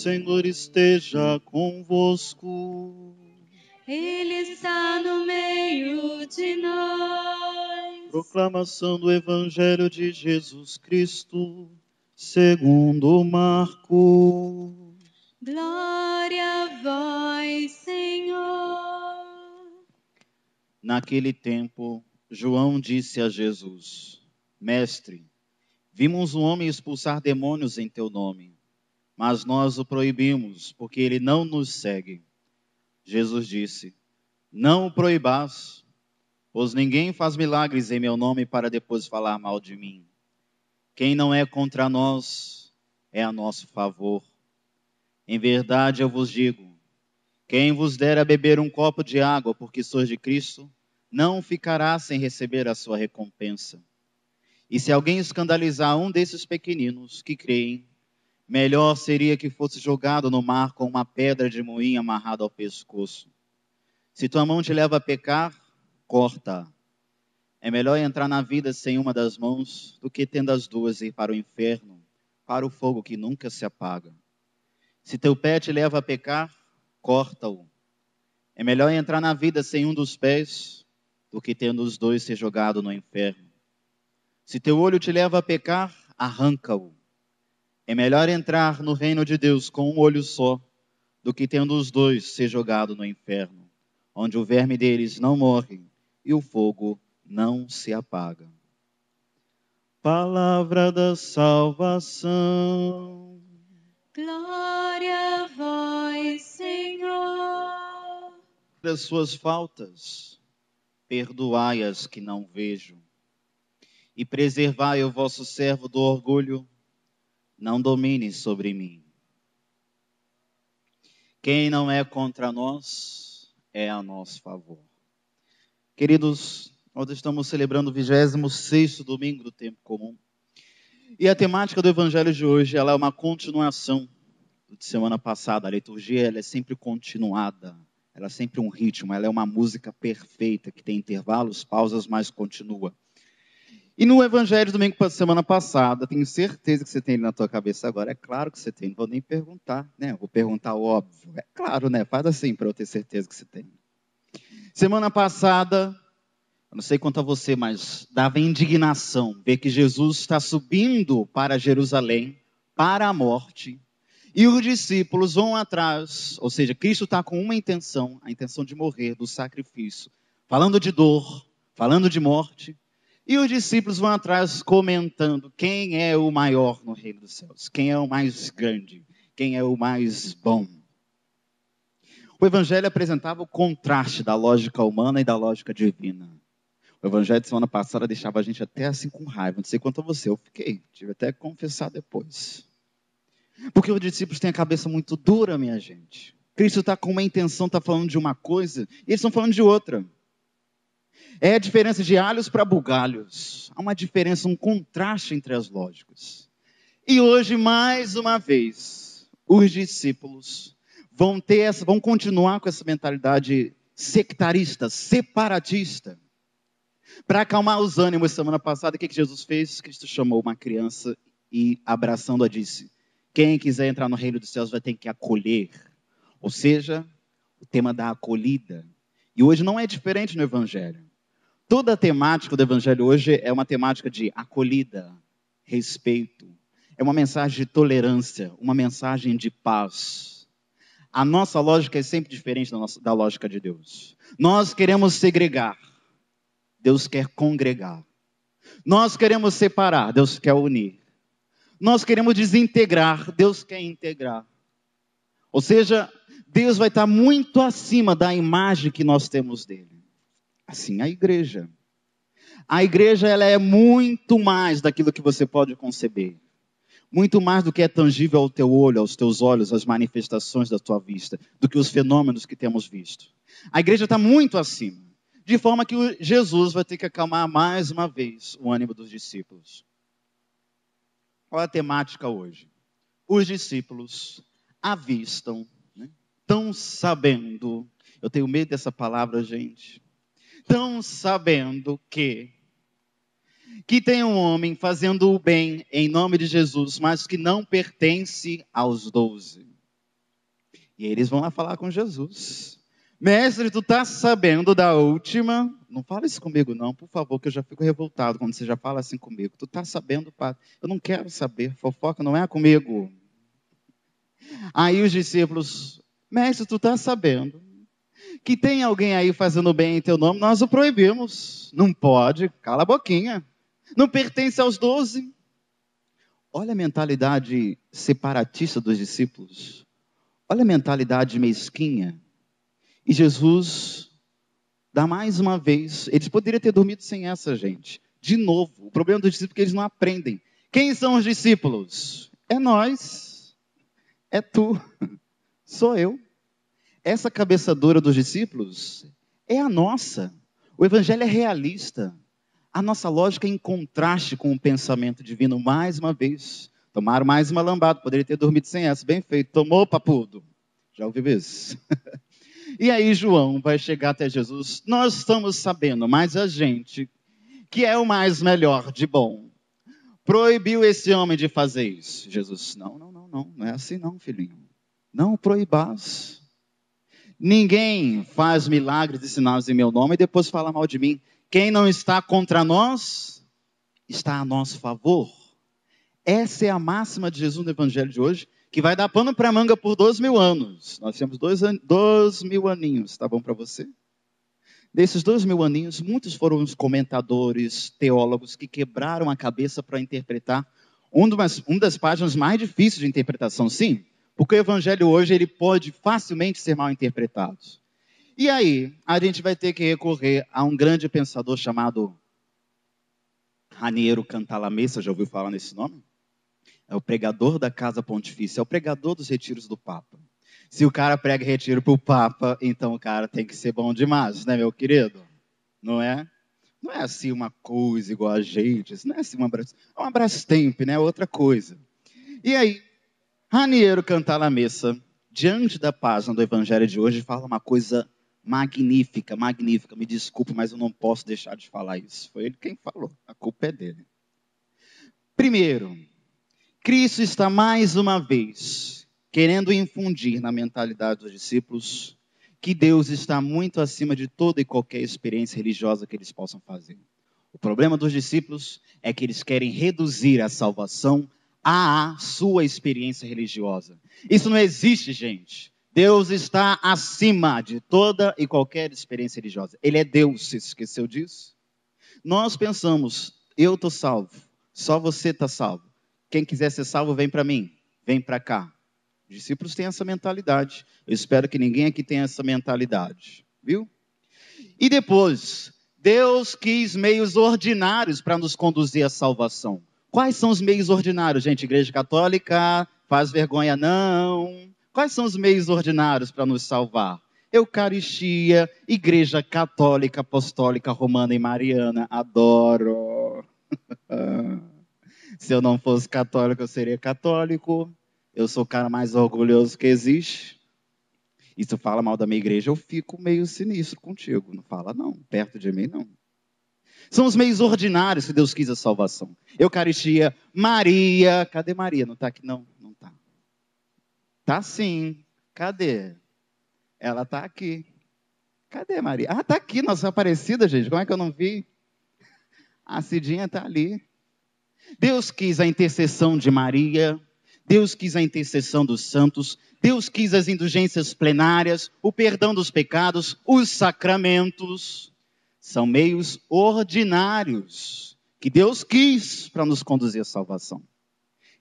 Senhor esteja convosco. Ele está no meio de nós. Proclamação do Evangelho de Jesus Cristo, segundo Marcos. Glória a vós, Senhor. Naquele tempo, João disse a Jesus: Mestre, vimos um homem expulsar demônios em teu nome, mas nós o proibimos, porque ele não nos segue. Jesus disse: Não o proibais, pois ninguém faz milagres em meu nome para depois falar mal de mim. Quem não é contra nós é a nosso favor. Em verdade eu vos digo, quem vos der a beber um copo de água porque sois de Cristo, não ficará sem receber a sua recompensa. E se alguém escandalizar um desses pequeninos que creem, melhor seria que fosse jogado no mar com uma pedra de moinho amarrada ao pescoço. Se tua mão te leva a pecar, corta-a. É melhor entrar na vida sem uma das mãos do que tendo as duas ir para o inferno, para o fogo que nunca se apaga. Se teu pé te leva a pecar, corta-o. É melhor entrar na vida sem um dos pés do que tendo os dois ser jogado no inferno. Se teu olho te leva a pecar, arranca-o. É melhor entrar no reino de Deus com um olho só do que tendo os dois ser jogado no inferno, onde o verme deles não morre e o fogo não se apaga. Palavra da salvação. Glória a vós, Senhor. Das suas faltas, perdoai as que não vejo, e preservai o vosso servo do orgulho, não domine sobre mim. Quem não é contra nós é a nosso favor. Queridos, nós estamos celebrando o 26º domingo do tempo comum. E a temática do evangelho de hoje, ela é uma continuação de semana passada. A liturgia, ela é sempre continuada. Ela é sempre um ritmo, ela é uma música perfeita, que tem intervalos, pausas, mas continua. E no evangelho do domingo da semana passada, tenho certeza que você tem ele na tua cabeça agora. É claro que você tem, não vou nem perguntar, né? Vou perguntar o óbvio. É claro, né? Faz assim para eu ter certeza que você tem. Semana passada, eu não sei quanto a você, mas dava indignação ver que Jesus está subindo para Jerusalém, para a morte, e os discípulos vão atrás, ou seja, Cristo está com uma intenção, a intenção de morrer, do sacrifício, falando de dor, falando de morte, e os discípulos vão atrás comentando quem é o maior no reino dos céus, quem é o mais grande, quem é o mais bom. O evangelho apresentava o contraste da lógica humana e da lógica divina. O evangelho de semana passada deixava a gente até assim com raiva. Não sei quanto a você, eu fiquei. Tive até que confessar depois. Porque os discípulos têm a cabeça muito dura, minha gente. Cristo está com uma intenção, está falando de uma coisa, e eles estão falando de outra. É a diferença de alhos para bugalhos. Há uma diferença, um contraste entre as lógicas. E hoje, mais uma vez, os discípulos vão continuar com essa mentalidade sectarista, separatista. Para acalmar os ânimos, semana passada, o que Jesus fez? Cristo chamou uma criança e, abraçando-a, disse: quem quiser entrar no reino dos céus vai ter que acolher. Ou seja, o tema da acolhida. E hoje não é diferente no evangelho. Toda a temática do evangelho hoje é uma temática de acolhida, respeito. É uma mensagem de tolerância, uma mensagem de paz. A nossa lógica é sempre diferente da lógica de Deus. Nós queremos segregar. Deus quer congregar. Nós queremos separar, Deus quer unir. Nós queremos desintegrar, Deus quer integrar. Ou seja, Deus vai estar muito acima da imagem que nós temos dele. Assim, a igreja. A igreja, ela é muito mais daquilo que você pode conceber. Muito mais do que é tangível ao teu olho, aos teus olhos, às manifestações da tua vista, do que os fenômenos que temos visto. A igreja está muito acima. De forma que Jesus vai ter que acalmar mais uma vez o ânimo dos discípulos. Qual é a temática hoje? Os discípulos avistam, né? Estão sabendo, eu tenho medo dessa palavra, gente. Estão sabendo que tem um homem fazendo o bem em nome de Jesus, mas que não pertence aos 12. E eles vão lá falar com Jesus. Mestre, tu tá sabendo da última? Não fala isso comigo não, por favor, que eu já fico revoltado quando você já fala assim comigo. Tu tá sabendo, padre? Eu não quero saber, fofoca não é comigo. Aí os discípulos, mestre, tu tá sabendo que tem alguém aí fazendo bem em teu nome? Nós o proibimos. Não pode, cala a boquinha. Não pertence aos 12. Olha a mentalidade separatista dos discípulos. Olha a mentalidade mesquinha. E Jesus dá mais uma vez. Eles poderiam ter dormido sem essa, gente. De novo, o problema dos discípulos é que eles não aprendem. Quem são os discípulos? É nós. É tu. Sou eu. Essa cabeça dura dos discípulos é a nossa. O evangelho é realista. A nossa lógica é em contraste com o pensamento divino mais uma vez. Tomaram mais uma lambada. Poderia ter dormido sem essa. Bem feito. Tomou, papudo. Já ouviu isso? E aí João vai chegar até Jesus. Nós estamos sabendo, mas a gente, que é o mais melhor de bom, proibiu esse homem de fazer isso. Jesus, não é assim não, filhinho. Não proibas. Ninguém faz milagres e sinais em meu nome e depois fala mal de mim. Quem não está contra nós, está a nosso favor. Essa é a máxima de Jesus no evangelho de hoje, que vai dar pano para manga por 2.000 anos. Nós temos 2.000 aninhos, tá bom para você? Desses 2.000 aninhos, muitos foram os comentadores, teólogos, que quebraram a cabeça para interpretar uma das páginas mais difíceis de interpretação, sim, porque o evangelho hoje ele pode facilmente ser mal interpretado. E aí, a gente vai ter que recorrer a um grande pensador chamado Raniero Cantalamessa, já ouviu falar nesse nome? É o pregador da Casa Pontifícia, é o pregador dos retiros do Papa. Se o cara prega retiro para o Papa, então o cara tem que ser bom demais, né, meu querido? Não é? Não é assim uma coisa igual a gente, não é assim uma Brastemp, né? Outra coisa. E aí, Raniero Cantalamessa, diante da página do Evangelho de hoje, fala uma coisa magnífica, magnífica. Me desculpe, mas eu não posso deixar de falar isso. Foi ele quem falou, a culpa é dele. Primeiro, Cristo está mais uma vez querendo infundir na mentalidade dos discípulos que Deus está muito acima de toda e qualquer experiência religiosa que eles possam fazer. O problema dos discípulos é que eles querem reduzir a salvação à sua experiência religiosa. Isso não existe, gente. Deus está acima de toda e qualquer experiência religiosa. Ele é Deus, você esqueceu disso? Nós pensamos, eu estou salvo, só você está salvo. Quem quiser ser salvo, vem para mim, vem para cá. Os discípulos têm essa mentalidade. Eu espero que ninguém aqui tenha essa mentalidade. Viu? E depois, Deus quis meios ordinários para nos conduzir à salvação. Quais são os meios ordinários, gente? Igreja Católica, faz vergonha não. Quais são os meios ordinários para nos salvar? Eucaristia, Igreja Católica, Apostólica, Romana e Mariana. Adoro. Se eu não fosse católico, eu seria católico. Eu sou o cara mais orgulhoso que existe. E se tu fala mal da minha igreja, eu fico meio sinistro contigo. Não fala não, perto de mim não. São os meios ordinários que Deus quis a salvação. Eucaristia, Maria. Cadê Maria? Não está aqui não? Não está. Tá sim. Cadê? Ela está aqui. Cadê Maria? Ah, está aqui, nossa Aparecida, gente. Como é que eu não vi? A Cidinha está ali. Deus quis a intercessão de Maria. Deus quis a intercessão dos santos. Deus quis as indulgências plenárias, o perdão dos pecados, os sacramentos. São meios ordinários que Deus quis para nos conduzir à salvação.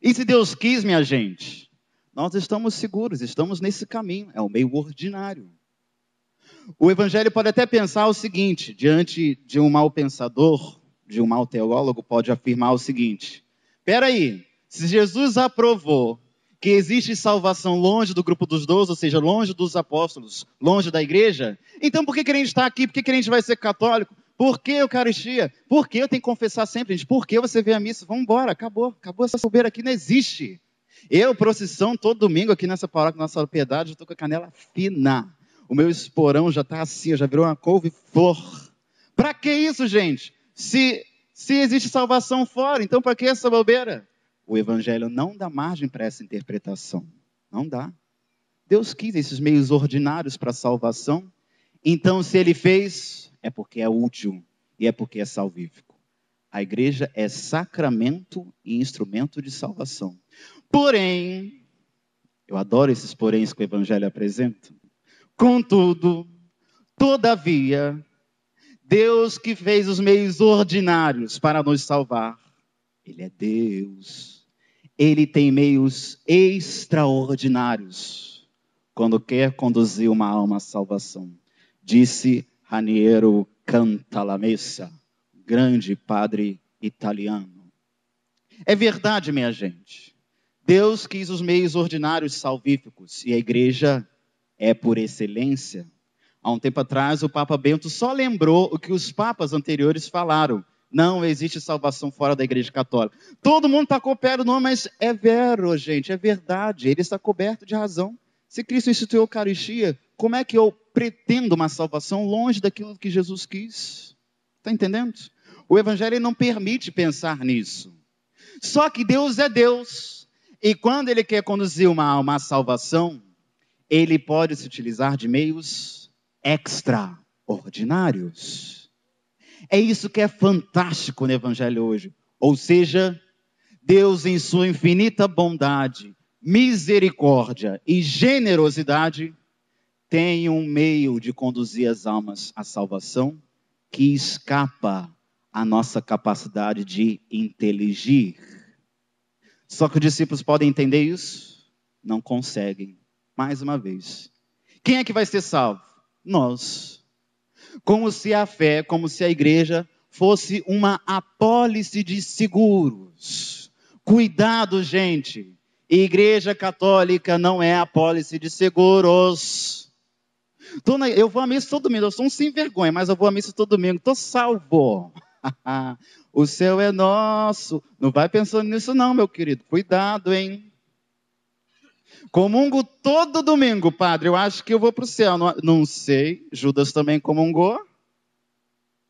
E se Deus quis, minha gente, nós estamos seguros, estamos nesse caminho. É o meio ordinário. O Evangelho pode até pensar o seguinte, diante de um mau pensador, de um mau teólogo, pode afirmar o seguinte: espera aí, se Jesus aprovou que existe salvação longe do grupo dos 12, ou seja, longe dos apóstolos, longe da igreja, então por que a gente está aqui? Por que a gente vai ser católico? Por que Eucaristia? Por que eu tenho que confessar sempre, gente? Por que você vê a missa? Vamos embora, acabou essa bobeira aqui, não existe. Eu, procissão, todo domingo aqui nessa paróquia, nossa piedade, eu estou com a canela fina. O meu esporão já está assim, já virou uma couve-flor. Para que isso, gente? Se existe salvação fora, então para que essa bobeira? O Evangelho não dá margem para essa interpretação. Não dá. Deus quis esses meios ordinários para a salvação. Então, se ele fez, é porque é útil e é porque é salvífico. A igreja é sacramento e instrumento de salvação. Porém, eu adoro esses poréns que o Evangelho apresenta. Contudo, todavia, Deus que fez os meios ordinários para nos salvar, Ele é Deus. Ele tem meios extraordinários quando quer conduzir uma alma à salvação. Disse Raniero Cantalamessa, grande padre italiano. É verdade, minha gente. Deus quis os meios ordinários salvíficos e a igreja é por excelência. Há um tempo atrás, o Papa Bento só lembrou o que os papas anteriores falaram. Não existe salvação fora da igreja católica. Todo mundo está coberto, não, mas é vero, gente, é verdade. Ele está coberto de razão. Se Cristo instituiu a Eucaristia, como é que eu pretendo uma salvação longe daquilo que Jesus quis? Está entendendo? O Evangelho não permite pensar nisso. Só que Deus é Deus. E quando Ele quer conduzir uma alma à salvação, Ele pode se utilizar de meios extraordinários. É isso que é fantástico no Evangelho hoje. Ou seja, Deus em sua infinita bondade, misericórdia e generosidade, tem um meio de conduzir as almas à salvação que escapa à nossa capacidade de inteligir. Só que os discípulos podem entender isso? Não conseguem. Mais uma vez. Quem é que vai ser salvo? Nós. Como se a fé, como se a igreja fosse uma apólice de seguros. Cuidado, gente. Igreja católica não é apólice de seguros. Eu vou à missa todo domingo. Eu sou um sem vergonha, mas eu vou à missa todo domingo. Estou salvo. O céu é nosso. Não vai pensando nisso não, meu querido. Cuidado, hein? Comungo todo domingo, padre. Eu acho que eu vou para o céu. Não sei. Judas também comungou?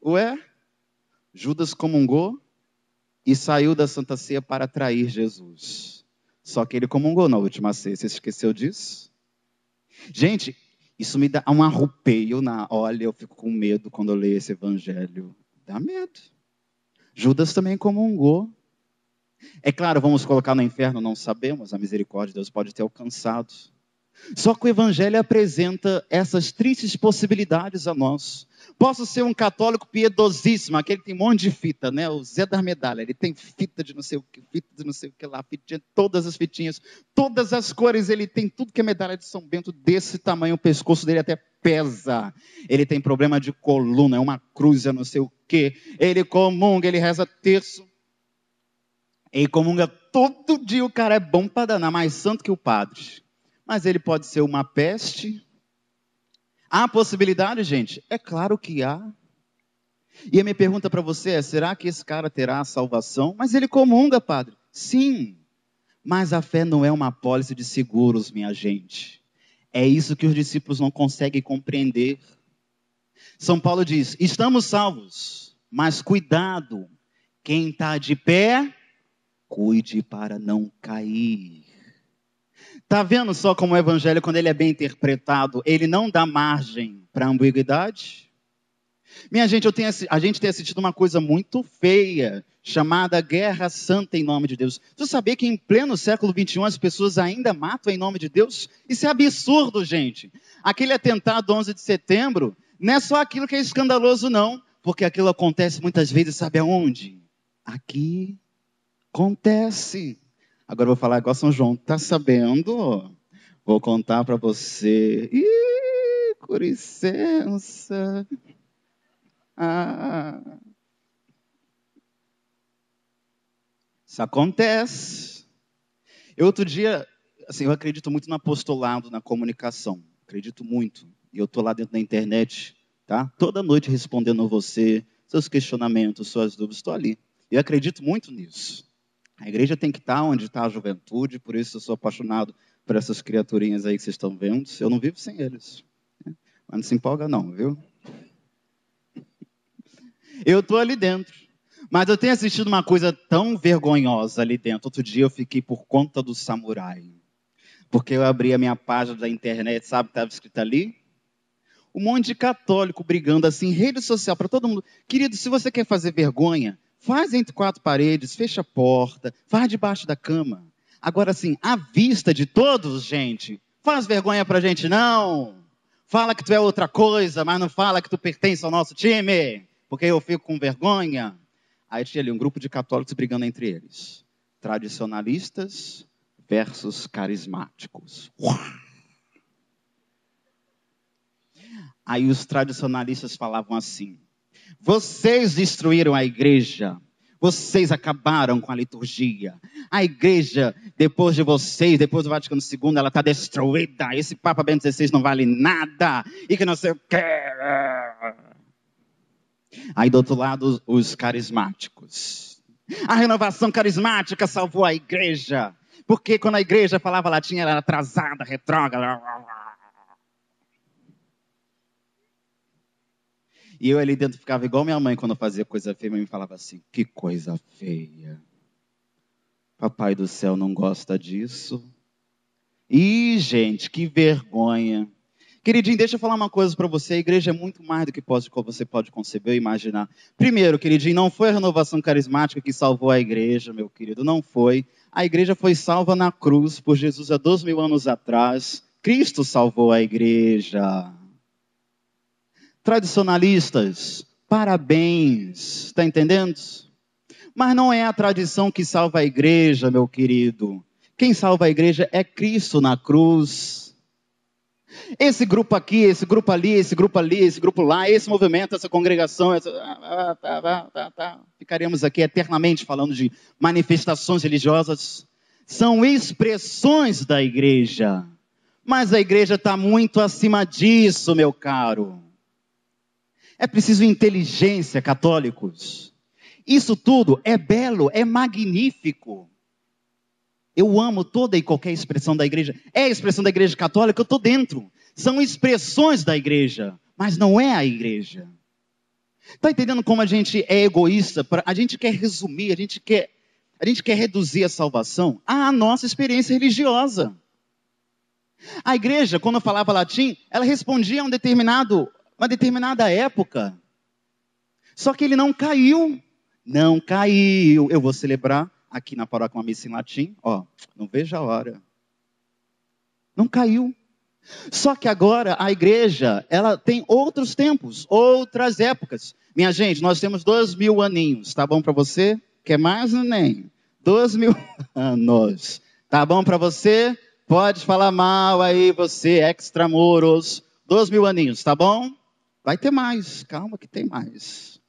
Ué? Judas comungou e saiu da Santa Ceia para trair Jesus. Só que ele comungou na última ceia. Você esqueceu disso? Gente, isso me dá um arrupeio olha, eu fico com medo quando eu leio esse evangelho. Dá medo. Judas também comungou. É claro, vamos colocar no inferno, não sabemos, a misericórdia de Deus pode ter alcançado. Só que o Evangelho apresenta essas tristes possibilidades a nós. Posso ser um católico piedosíssimo, aquele que tem um monte de fita, né? O Zé das medalhas, ele tem fita de não sei o que, fita de não sei o que lá, fitinha, todas as fitinhas, todas as cores, ele tem tudo que é medalha de São Bento desse tamanho, o pescoço dele até pesa. Ele tem problema de coluna, é uma cruz, eu não sei o que. Ele comunga, ele reza terço. Ele comunga todo dia, o cara é bom para danar, mais santo que o padre. Mas ele pode ser uma peste. Há possibilidade, gente? É claro que há. E a minha pergunta para você é, será que esse cara terá a salvação? Mas ele comunga, padre. Sim. Mas a fé não é uma apólice de seguros, minha gente. É isso que os discípulos não conseguem compreender. São Paulo diz, estamos salvos, mas cuidado. Quem está de pé, cuide para não cair. Está vendo só como o evangelho, quando ele é bem interpretado, ele não dá margem para ambiguidade? Minha gente, a gente tem assistido uma coisa muito feia, chamada Guerra Santa em nome de Deus. Você sabia que em pleno século XXI as pessoas ainda matam em nome de Deus? Isso é absurdo, gente. Aquele atentado 11 de setembro, não é só aquilo que é escandaloso, não. Porque aquilo acontece muitas vezes, sabe aonde? Aqui acontece. Agora eu vou falar igual São João. Tá sabendo? Vou contar para você. Ih, com licença. Isso acontece. Outro dia, assim, eu acredito muito no apostolado, na comunicação. Acredito muito. E eu estou lá dentro da internet, tá? Toda noite respondendo a você, seus questionamentos, suas dúvidas. Estou ali. Eu acredito muito nisso. A igreja tem que estar onde está a juventude, por isso eu sou apaixonado por essas criaturinhas aí que vocês estão vendo. Eu não vivo sem eles. Mas não se empolga não, viu? Eu estou ali dentro. Mas eu tenho assistido uma coisa tão vergonhosa ali dentro. Outro dia eu fiquei por conta do samurai. Porque eu abri a minha página da internet, sabe o que estava escrito ali? Um monte de católico brigando assim, rede social para todo mundo. Querido, se você quer fazer vergonha, faz entre quatro paredes, fecha a porta, faz debaixo da cama. Agora assim, à vista de todos, gente, faz vergonha pra gente não. Fala que tu é outra coisa, mas não fala que tu pertence ao nosso time, porque eu fico com vergonha. Aí tinha ali um grupo de católicos brigando entre eles. Tradicionalistas versus carismáticos. Aí os tradicionalistas falavam assim: vocês destruíram a igreja, vocês acabaram com a liturgia. A igreja, depois de vocês, depois do Vaticano II, ela está destruída. Esse Papa Bento XVI não vale nada. E que não sei o quê. Aí do outro lado, os carismáticos. A renovação carismática salvou a igreja. Porque quando a igreja falava latim, ela era atrasada, retrógrada. E eu ali dentro ficava igual minha mãe quando fazia coisa feia, mas me falava assim: que coisa feia. Papai do céu não gosta disso. Ih, gente, que vergonha. Queridinho, deixa eu falar uma coisa para você. A igreja é muito mais do que você pode conceber ou imaginar. Primeiro, queridinho, não foi a renovação carismática que salvou a igreja, meu querido. Não foi. A igreja foi salva na cruz por Jesus há 2000 anos atrás. Cristo salvou a igreja. Tradicionalistas, parabéns. Está entendendo? Mas não é a tradição que salva a igreja, meu querido. Quem salva a igreja é Cristo na cruz. Esse grupo aqui, esse grupo ali, esse grupo ali, esse grupo lá, esse movimento, essa congregação, ficaríamos aqui eternamente falando de manifestações religiosas. São expressões da igreja. Mas a igreja está muito acima disso, meu caro. É preciso inteligência, católicos. Isso tudo é belo, é magnífico. Eu amo toda e qualquer expressão da igreja. É a expressão da igreja católica, eu estou dentro. São expressões da igreja, mas não é a igreja. Está entendendo como a gente é egoísta? A gente quer resumir, a gente quer reduzir a salvação à nossa experiência religiosa. A igreja, quando falava latim, ela respondia a uma determinada época. Só que ele não caiu. Não caiu. Eu vou celebrar aqui na paróquia uma missa em latim. Ó, não vejo a hora. Não caiu. Só que agora a igreja, ela tem outros tempos, outras épocas. Minha gente, nós temos 2000 aninhos. Tá bom para você? Quer mais ou nem? 2000 anos. Tá bom para você? Pode falar mal aí, você, extramuros. 2000 aninhos, tá bom? Vai ter mais. Calma que tem mais.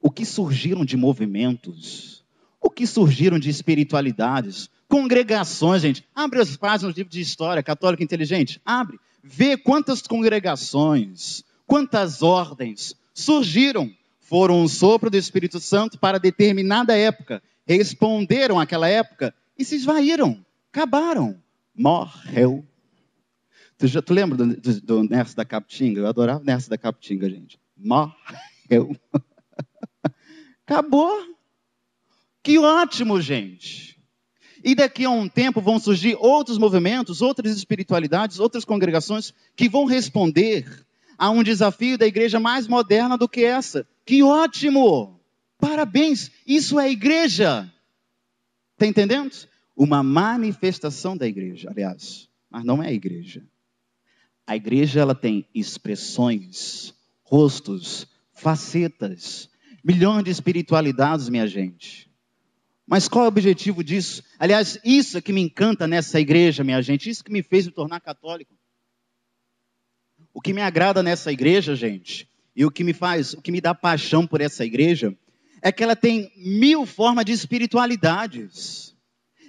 O que surgiram de movimentos, o que surgiram de espiritualidades, congregações, gente. Abre as páginas do livro de história, Católico Inteligente. Abre. Vê quantas congregações, quantas ordens surgiram. Foram um sopro do Espírito Santo para determinada época. Responderam àquela época e se esvaíram. Acabaram. Morreu. Tu lembra do Nerso da Capitinga? Eu adorava o Nerso da Capitinga, gente. Morreu. Acabou. Que ótimo, gente. E daqui a um tempo vão surgir outros movimentos, outras espiritualidades, outras congregações que vão responder a um desafio da igreja mais moderna do que essa. Que ótimo. Parabéns. Isso é igreja. Está entendendo? Uma manifestação da igreja, aliás. Mas não é a igreja. A igreja, ela tem expressões, rostos, facetas, milhões de espiritualidades, minha gente. Mas qual é o objetivo disso? Aliás, isso é que me encanta nessa igreja, minha gente. Isso que me fez me tornar católico. O que me agrada nessa igreja, gente, e o que me dá paixão por essa igreja, é que ela tem 1000 formas de espiritualidades.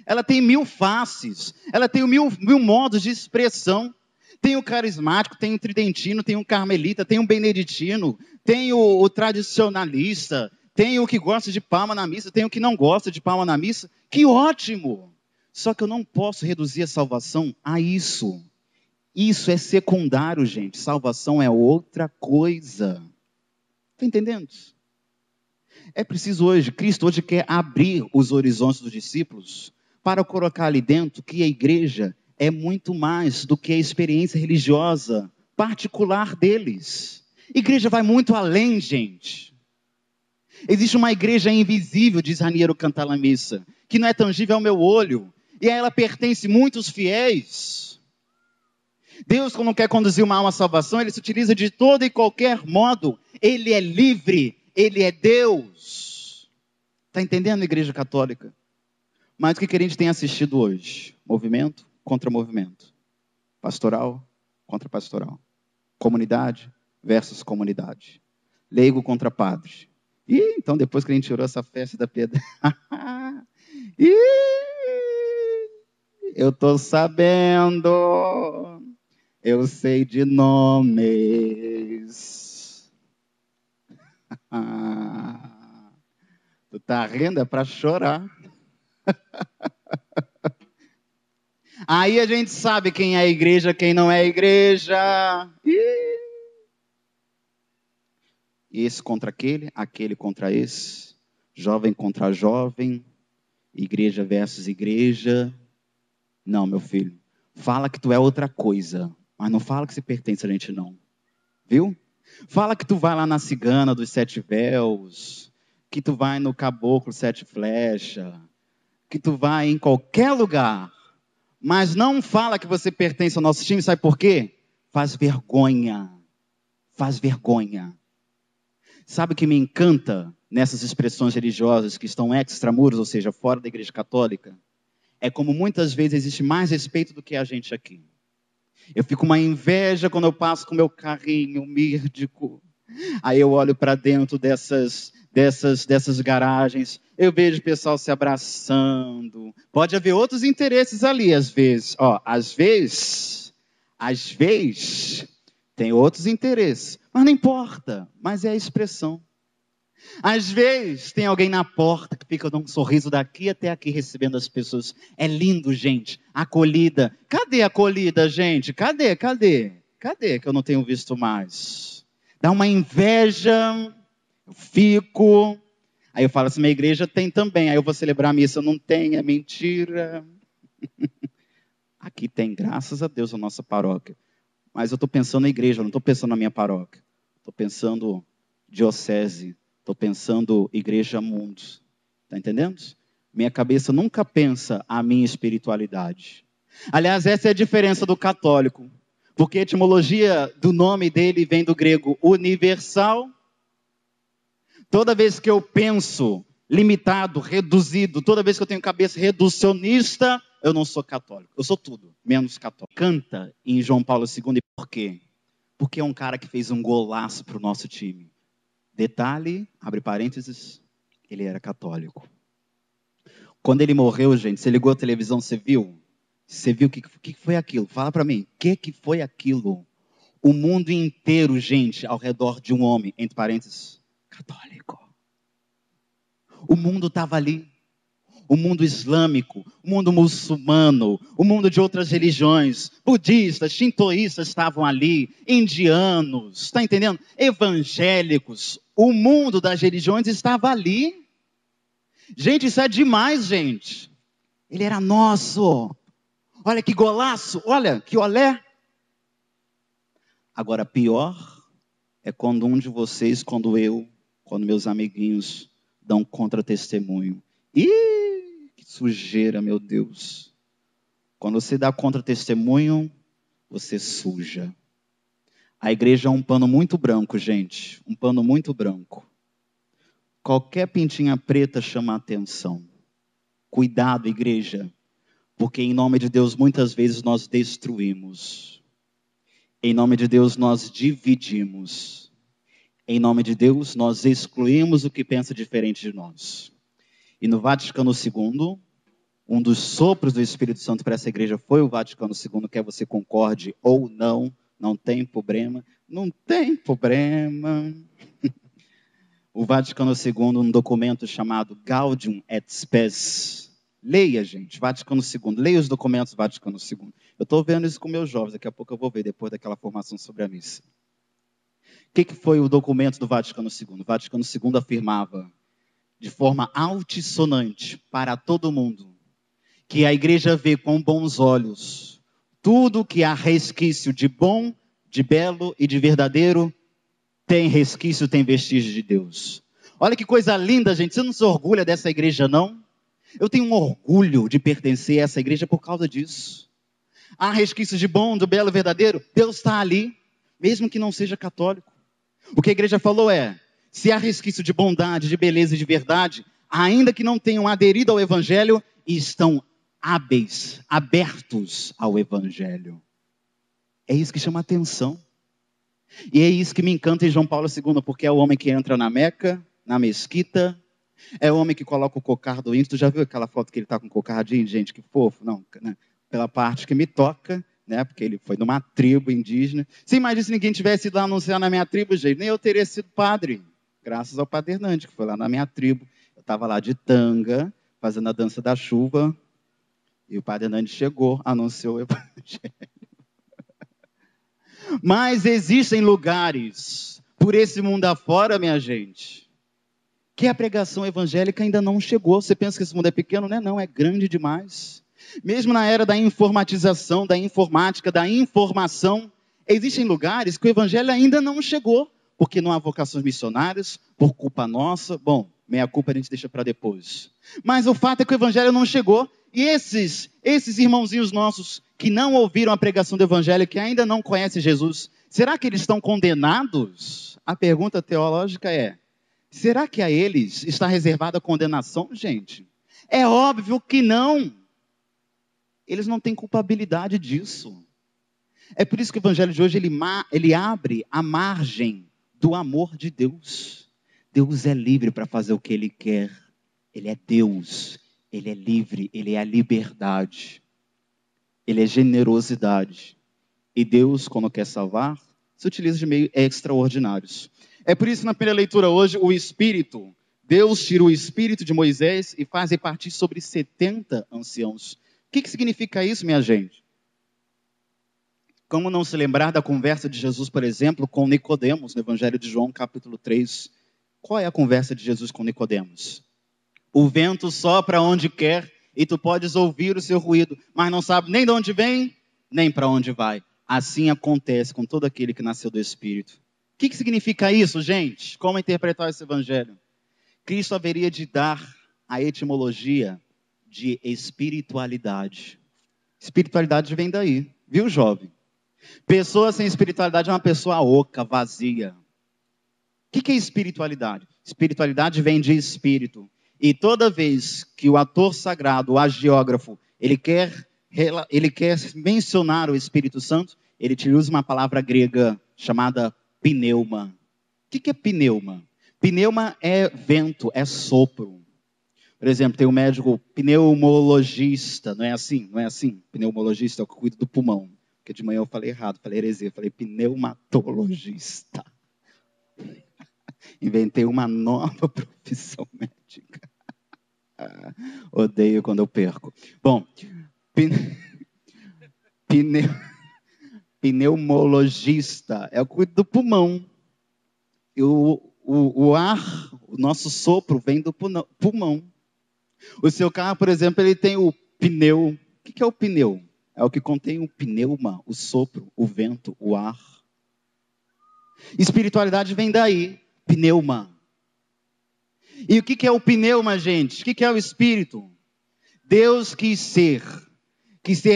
Ela tem 1000 faces. Ela tem 1000 modos de expressão. Tem o carismático, tem o tridentino, tem o carmelita, tem o beneditino, tem o tradicionalista, tem o que gosta de palma na missa, tem o que não gosta de palma na missa. Que ótimo! Só que eu não posso reduzir a salvação a isso. Isso é secundário, gente. Salvação é outra coisa. Está entendendo? É preciso hoje, Cristo hoje quer abrir os horizontes dos discípulos para colocar ali dentro que a igreja é muito mais do que a experiência religiosa particular deles. Igreja vai muito além, gente. Existe uma igreja invisível, diz Raniero Cantalamissa, que não é tangível ao meu olho, e a ela pertence muitos fiéis. Deus, quando quer conduzir uma alma à salvação, Ele se utiliza de todo e qualquer modo. Ele é livre, Ele é Deus. Está entendendo, igreja católica? Mas o que a gente tem assistido hoje? Movimento contra movimento. Pastoral contra pastoral. Comunidade versus comunidade. Leigo contra padre. E então, depois que a gente tirou essa festa da piedade... eu estou sabendo... eu sei de nomes. Tu tá rindo? É para chorar. Aí a gente sabe quem é igreja, quem não é igreja. Esse contra aquele, aquele contra esse. Jovem contra jovem. Igreja versus igreja. Não, meu filho. Fala que tu é outra coisa. Mas não fala que você pertence a gente, não. Viu? Fala que tu vai lá na cigana dos 7 véus. Que tu vai no caboclo 7 flechas. Que tu vai em qualquer lugar. Mas não fala que você pertence ao nosso time. Sabe por quê? Faz vergonha. Faz vergonha. Sabe o que me encanta nessas expressões religiosas que estão extramuros, ou seja, fora da igreja católica? É como muitas vezes existe mais respeito do que a gente aqui. Eu fico uma inveja quando eu passo com meu carrinho mírdico. Aí eu olho para dentro dessas garagens. Eu vejo o pessoal se abraçando. Pode haver outros interesses ali, às vezes. Às vezes, tem outros interesses. Mas não importa, mas é a expressão. Às vezes, tem alguém na porta que fica dando um sorriso daqui até aqui recebendo as pessoas. É lindo, gente. Acolhida. Cadê a acolhida, gente? Cadê? Cadê que eu não tenho visto mais? Dá uma inveja. Eu fico. Aí eu falo assim, minha igreja tem também. Aí eu vou celebrar a missa. Não tem, é mentira. Aqui tem, graças a Deus, a nossa paróquia. Mas eu estou pensando na igreja, eu não estou pensando na minha paróquia. Estou pensando diocese. Estou pensando igreja mundo. Está entendendo? Minha cabeça nunca pensa a minha espiritualidade. Aliás, essa é a diferença do católico. Porque a etimologia do nome dele vem do grego universal. Toda vez que eu penso limitado, reduzido, toda vez que eu tenho cabeça reducionista, eu não sou católico. Eu sou tudo, menos católico. Canta em João Paulo II. E por quê? Porque é um cara que fez um golaço para o nosso time. Detalhe, abre parênteses, ele era católico. Quando ele morreu, gente, você ligou a televisão, você viu? Você viu o que foi aquilo? Fala para mim, o que foi aquilo? O mundo inteiro, gente, ao redor de um homem, entre parênteses, católico. O mundo estava ali. O mundo islâmico, o mundo muçulmano, o mundo de outras religiões, budistas, shintoístas estavam ali, indianos, está entendendo? Evangélicos, o mundo das religiões estava ali. Gente, isso é demais, gente. Ele era nosso. Olha que golaço, olha que olé. Agora, pior é quando um de vocês, quando meus amiguinhos dão contra-testemunho. Que sujeira, meu Deus. Quando você dá contra-testemunho, você suja. A igreja é um pano muito branco, gente. Um pano muito branco. Qualquer pintinha preta chama a atenção. Cuidado, igreja. Porque em nome de Deus, muitas vezes nós destruímos. Em nome de Deus, nós dividimos. Em nome de Deus, nós excluímos o que pensa diferente de nós. E no Vaticano II, um dos sopros do Espírito Santo para essa igreja foi o Vaticano II, quer você concorde ou não, não tem problema. Não tem problema. O Vaticano II, um documento chamado Gaudium et Spes. Leia, gente, Vaticano II. Leia os documentos do Vaticano II. Eu estou vendo isso com meus jovens, daqui a pouco eu vou ver, depois daquela formação sobre a missa. O que foi o documento do Vaticano II? O Vaticano II afirmava, de forma altissonante para todo mundo, que a igreja vê com bons olhos Tudo que há resquício de bom, de belo e de verdadeiro, tem resquício, tem vestígio de Deus. Olha que coisa linda, gente. Você não se orgulha dessa igreja, não? Eu tenho um orgulho de pertencer a essa igreja por causa disso. Há resquícios de bom, do belo e verdadeiro. Deus está ali, mesmo que não seja católico. O que a igreja falou é, se há resquício de bondade, de beleza e de verdade, ainda que não tenham aderido ao evangelho, estão hábeis, abertos ao evangelho. É isso que chama atenção. E é isso que me encanta em João Paulo II, porque é o homem que entra na Meca, na mesquita, é o homem que coloca o cocar do índio. Tu já viu aquela foto que ele está com o cocar de índio? Gente, que fofo. Não, né? Pela parte que me toca, né? Porque ele foi numa tribo indígena. Você imagina se ninguém tivesse ido lá anunciar na minha tribo, gente? Nem eu teria sido padre, graças ao Padre Hernandes, que foi lá na minha tribo. Eu estava lá de tanga, fazendo a dança da chuva, e o Padre Hernandes chegou, anunciou o evangelho. Mas existem lugares, por esse mundo afora, minha gente, que a pregação evangélica ainda não chegou. Você pensa que esse mundo é pequeno? Não é não, é grande demais. Mesmo na era da informatização, da informática, da informação, existem lugares que o evangelho ainda não chegou, porque não há vocações missionárias, por culpa nossa. Bom, meia culpa a gente deixa para depois. Mas o fato é que o evangelho não chegou, e esses irmãozinhos nossos que não ouviram a pregação do evangelho, que ainda não conhecem Jesus, será que eles estão condenados? A pergunta teológica é, será que a eles está reservada a condenação, gente? É óbvio que não. Eles não têm culpabilidade disso. É por isso que o evangelho de hoje, ele abre a margem do amor de Deus. Deus é livre para fazer o que Ele quer. Ele é Deus. Ele é livre. Ele é a liberdade. Ele é generosidade. E Deus, quando quer salvar, se utiliza de meios extraordinários. É por isso, na primeira leitura hoje, o Espírito, Deus tira o Espírito de Moisés e faz repartir sobre 70 anciãos. O que significa isso, minha gente? Como não se lembrar da conversa de Jesus, por exemplo, com Nicodemos, no Evangelho de João, capítulo 3. Qual é a conversa de Jesus com Nicodemos? O vento sopra onde quer e tu podes ouvir o seu ruído, mas não sabe nem de onde vem, nem para onde vai. Assim acontece com todo aquele que nasceu do Espírito. O que significa isso, gente? Como interpretar esse Evangelho? Cristo haveria de dar a etimologia de espiritualidade. Espiritualidade vem daí, viu, jovem? Pessoa sem espiritualidade é uma pessoa oca, vazia. O que é espiritualidade? Espiritualidade vem de espírito. E toda vez que o ator sagrado, o agiógrafo, ele quer mencionar o Espírito Santo, ele usa uma palavra grega chamada pneuma. O que é pneuma? Pneuma é vento, é sopro. Por exemplo, tem um médico pneumologista, não é assim? Não é assim? Pneumologista é o que cuida do pulmão. Porque de manhã eu falei errado, falei heresia, eu falei pneumatologista. Inventei uma nova profissão médica. Odeio quando eu perco. Bom, pneumologista é o que cuida do pulmão. E o ar, o nosso sopro vem do pulmão. O seu carro, por exemplo, ele tem o pneu. O que é o pneu? É o que contém o pneuma, o sopro, o vento, o ar. Espiritualidade vem daí, pneuma. E o que é o pneuma, gente? O que é o Espírito? Deus quis ser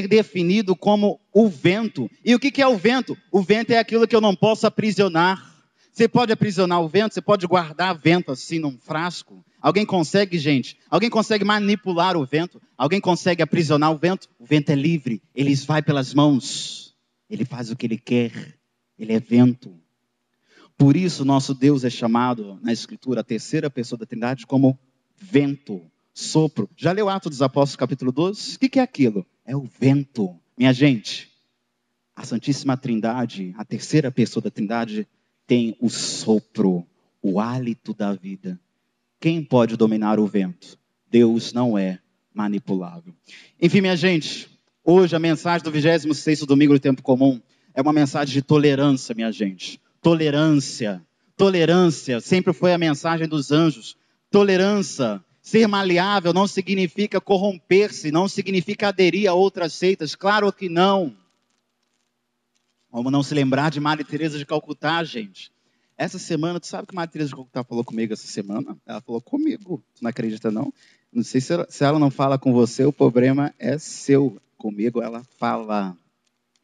definido como o vento. E o que é o vento? O vento é aquilo que eu não posso aprisionar. Você pode aprisionar o vento, você pode guardar vento assim num frasco. Alguém consegue, gente? Alguém consegue manipular o vento? Alguém consegue aprisionar o vento? O vento é livre, ele vai pelas mãos. Ele faz o que ele quer. Ele é vento. Por isso, nosso Deus é chamado, na Escritura, a terceira pessoa da Trindade, como vento, sopro. Já leu Atos dos Apóstolos, capítulo 12? O que é aquilo? É o vento. Minha gente, a Santíssima Trindade, a terceira pessoa da Trindade, tem o sopro, o hálito da vida. Quem pode dominar o vento? Deus não é manipulável. Enfim, minha gente, hoje a mensagem do 26º domingo do tempo comum é uma mensagem de tolerância, minha gente. Tolerância. Tolerância sempre foi a mensagem dos anjos. Tolerância. Ser maleável não significa corromper-se, não significa aderir a outras seitas. Claro que não. Vamos não se lembrar de Maria Teresa de Calcutá, gente. Essa semana, tu sabe o que Maria Teresa de Calcutá falou comigo essa semana? Ela falou comigo. Tu não acredita, não? Não sei se ela não fala com você, o problema é seu. Comigo ela fala.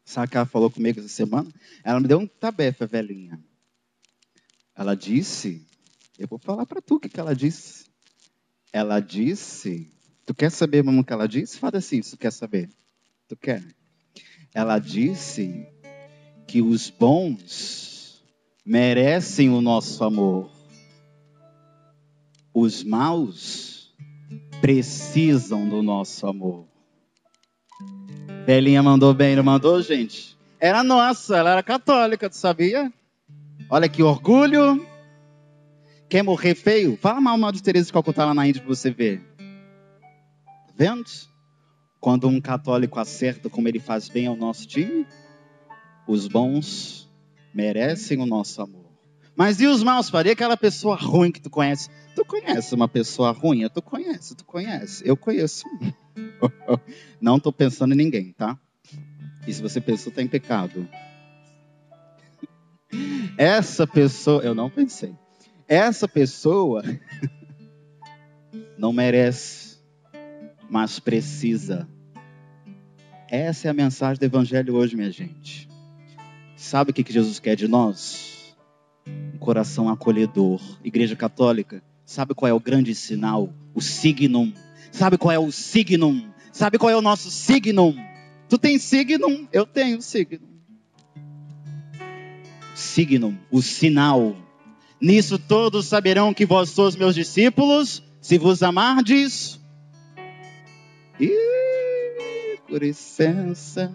Sabe o que ela falou comigo essa semana? Ela me deu um tabefe, velhinha. Ela disse... Eu vou falar para tu o que ela disse. Ela disse... Tu quer saber mesmo o que ela disse? Fala assim, se tu quer saber. Tu quer? Ela disse... que os bons merecem o nosso amor. Os maus precisam do nosso amor. Belinha mandou bem, não mandou, gente? Era nossa, ela era católica, tu sabia? Olha que orgulho. Quer morrer feio? Fala mal de Teresa de Calcutá lá na Índia pra você ver. Tá vendo? Quando um católico acerta como ele faz bem ao nosso time, os bons merecem o nosso amor. Mas e os maus? Faria aquela pessoa ruim que tu conhece? Tu conhece uma pessoa ruim? Tu conhece. Eu conheço. Não estou pensando em ninguém, tá? E se você pensou, está em pecado. Essa pessoa, eu não pensei. Essa pessoa não merece, mas precisa. Essa é a mensagem do Evangelho hoje, minha gente. Sabe o que Jesus quer de nós? Um coração acolhedor. Igreja Católica, sabe qual é o grande sinal? O signum. Sabe qual é o signum? Sabe qual é o nosso signum? Tu tem signum? Eu tenho signum. Signum, o sinal. Nisso todos saberão que vós sois meus discípulos, se vos amardes. Com licença.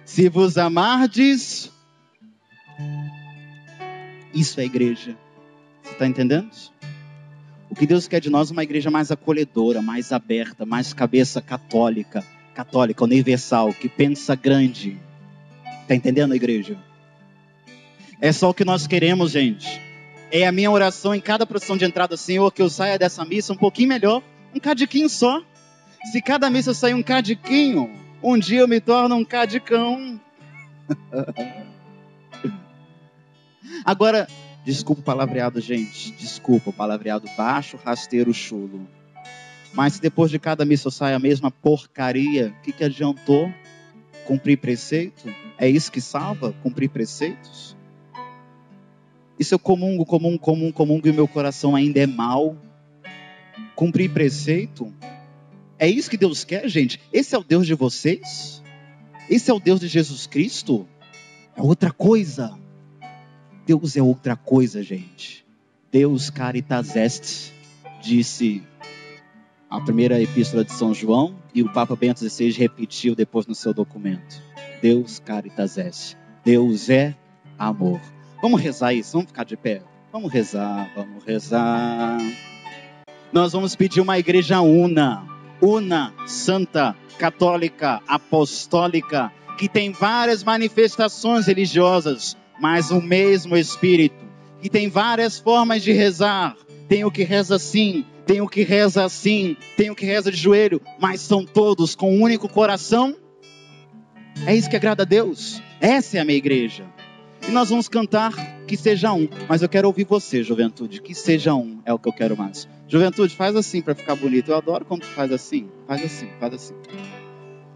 Se vos amardes. Isso é igreja. Você está entendendo? O que Deus quer de nós é uma igreja mais acolhedora, mais aberta, mais cabeça católica, universal, que pensa grande. Está entendendo, igreja? É só o que nós queremos, gente. É a minha oração em cada procissão de entrada, Senhor, que eu saia dessa missa um pouquinho melhor, um cadiquinho só. Se cada missa sair um cadiquinho, um dia eu me torno um cadicão. Agora, desculpa o palavreado, gente. Desculpa o palavreado baixo, rasteiro, chulo. Mas se depois de cada missa eu saio a mesma porcaria, o que adiantou? Cumprir preceito? É isso que salva? Cumprir preceitos? E se eu comungo e o meu coração ainda é mau? Cumprir preceito? É isso que Deus quer, gente? Esse é o Deus de vocês? Esse é o Deus de Jesus Cristo? É outra coisa. Deus é outra coisa, gente. Deus caritas est, disse a primeira epístola de São João, e o Papa Bento XVI repetiu depois no seu documento. Deus caritas est. Deus é amor. Vamos rezar isso, vamos ficar de pé. Vamos rezar. Nós vamos pedir uma igreja una, santa, católica, apostólica, que tem várias manifestações religiosas, mas o mesmo Espírito, que tem várias formas de rezar. Tem o que reza assim, tem o que reza assim, tem o que reza de joelho, mas são todos com um único coração. É isso que agrada a Deus. Essa é a minha igreja. E nós vamos cantar que seja um. Mas eu quero ouvir você, juventude. Que seja um é o que eu quero mais. Juventude, faz assim para ficar bonito. Eu adoro quando tu faz assim. Faz assim.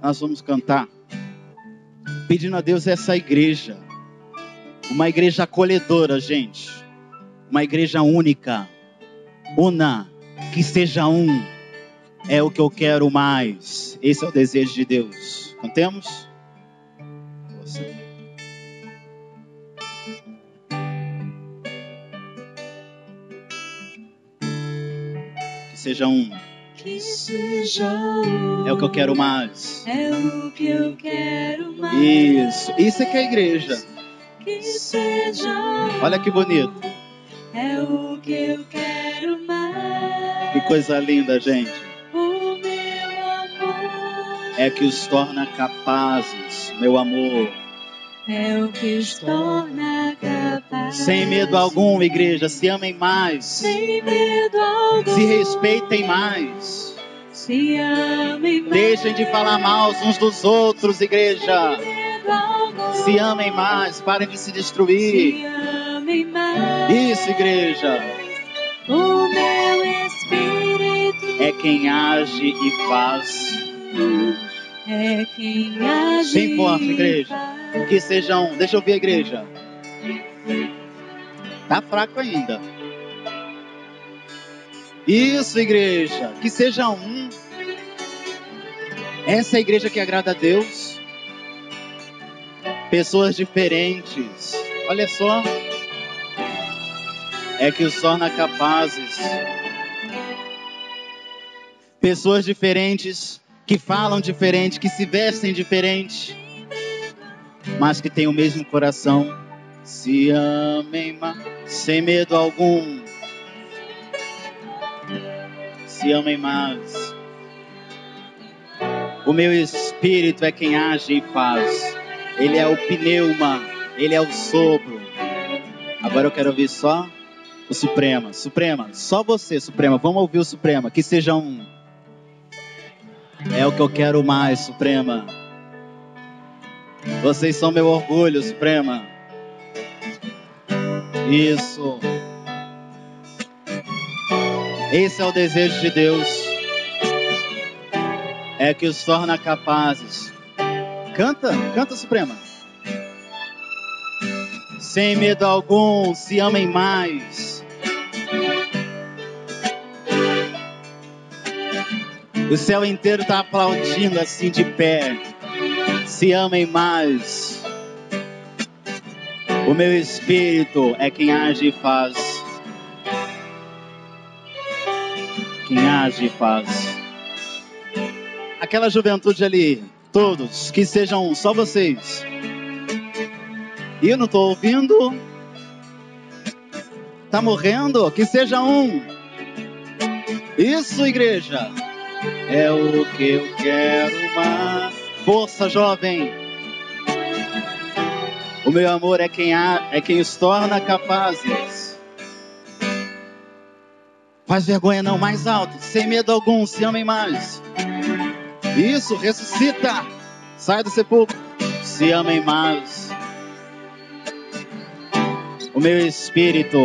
Nós vamos cantar pedindo a Deus essa igreja. Uma igreja acolhedora, gente. Uma igreja única. Una. Que seja um. É o que eu quero mais. Esse é o desejo de Deus. Cantemos? Você. Seja um. Que seja um. É o que eu quero mais. É o que eu quero mais. Isso é que é a igreja. Que seja um. Olha que bonito. É o que eu quero mais. Que coisa linda, gente. O meu amor. É que os torna capazes, meu amor. É o que os torna capazes. Sem medo algum, igreja, se amem mais. Sem medo algum. Se respeitem mais. Se amem mais. Deixem de falar mal uns dos outros, igreja. Sem medo medo algum. Se amem mais, parem de se destruir. Se amem mais. Isso, igreja. O meu espírito É quem age e faz. é quem age. Bem forte, igreja. e faz. Que seja um. Deixa eu ver a igreja. Tá fraco ainda. Isso, igreja. Que seja um. Essa é a igreja que agrada a Deus. Pessoas diferentes. Olha só. É que os torna capazes. Pessoas diferentes, que falam diferente, que se vestem diferente, mas que têm o mesmo coração. Se amem sem medo algum. Se amem mais. O meu espírito é quem age e faz. Ele é o pneuma, ele é o sopro. Agora eu quero ouvir só o Suprema. Suprema, só você, Suprema. Vamos ouvir o Suprema. Que seja um. É o que eu quero mais, Suprema. Vocês são meu orgulho, Suprema. Isso. Esse é o desejo de Deus. É que os torna capazes. Canta, canta, Suprema. Sem medo algum, se amem mais. O céu inteiro está aplaudindo assim de pé. Se amem mais. O meu espírito é quem age e faz. Quem age e faz. Aquela juventude ali, todos, que sejam só vocês. E eu não estou ouvindo. Tá morrendo? Que seja um. Isso, igreja. É o que eu quero mais. Força, jovem. O meu amor é quem os torna capazes. Faz vergonha não, mais alto. Sem medo algum, se amem mais. Isso, ressuscita. Sai do sepulcro. Se amem mais. O meu espírito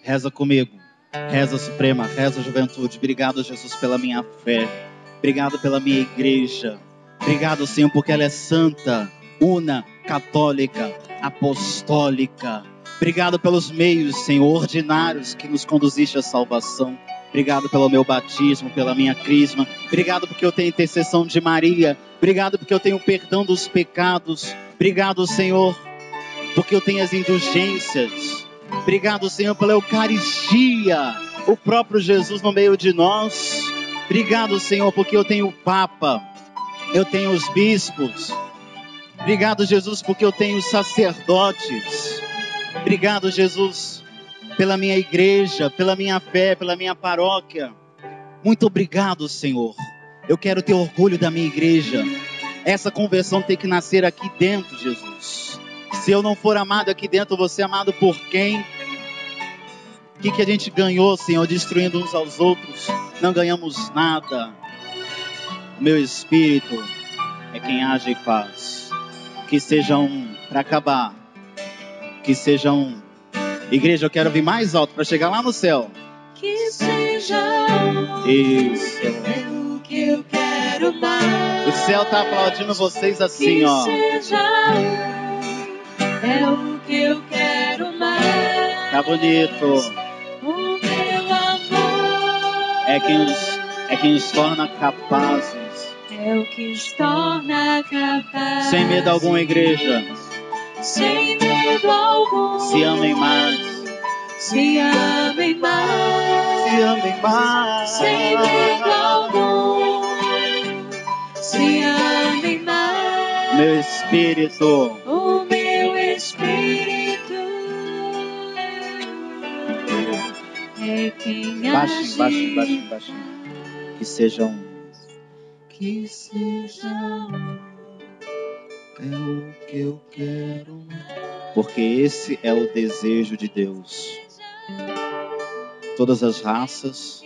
reza comigo. Reza Suprema, reza Juventude. Obrigado, Jesus, pela minha fé. Obrigado pela minha igreja. Obrigado, Senhor, porque ela é santa, una, católica, apostólica. Obrigado pelos meios, Senhor, ordinários que nos conduziste à salvação. Obrigado pelo meu batismo, pela minha crisma. Obrigado porque eu tenho intercessão de Maria. Obrigado porque eu tenho o perdão dos pecados. Obrigado, Senhor, porque eu tenho as indulgências. Obrigado, Senhor, pela Eucaristia, o próprio Jesus no meio de nós. Obrigado, Senhor, porque eu tenho o Papa, eu tenho os bispos. Obrigado, Jesus, porque eu tenho os sacerdotes. Obrigado, Jesus, pela minha igreja, pela minha fé, pela minha paróquia. Muito obrigado, Senhor. Eu quero ter orgulho da minha igreja. Essa conversão tem que nascer aqui dentro, Jesus. Se eu não for amado aqui dentro, você é amado por quem? O que a gente ganhou, Senhor, destruindo uns aos outros? Não ganhamos nada. O meu espírito é quem age e faz. Que seja um, para acabar. Que seja um. Igreja, eu quero vir mais alto para chegar lá no céu. Que seja um. Isso. É o que eu quero mais. O céu está aplaudindo vocês assim, que ó. seja um. É o que eu quero mais. Tá bonito. O meu amor É quem os torna capazes. é o que os torna capazes. Sem medo algum, igreja. Sem medo algum. Se amem mais. Se amem mais. Se amem mais. Sem medo algum. Se amem mais. Meu espírito. O meu espírito é quem age. Baixinho. Que seja um. Que seja um. É o que eu quero. Porque esse é o desejo de Deus. Todas as raças,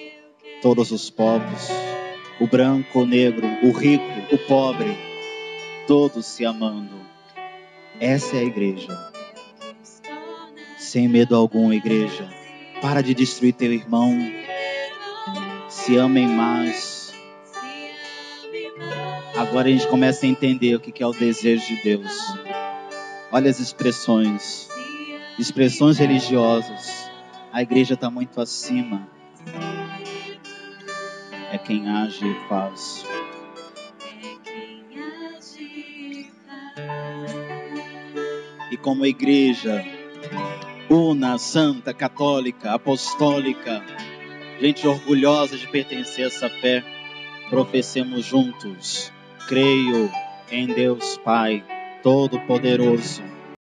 todos os povos, o branco, o negro, o rico, o pobre, todos se amando. Essa é a igreja. Sem medo algum, igreja. Para de destruir teu irmão. Se amem mais. Agora a gente começa a entender o que é o desejo de Deus. Olha as expressões religiosas. A igreja está muito acima. É quem age e faz. E como igreja una, santa, católica, apostólica, gente orgulhosa de pertencer a essa fé, professemos juntos: creio em Deus Pai Todo-Poderoso,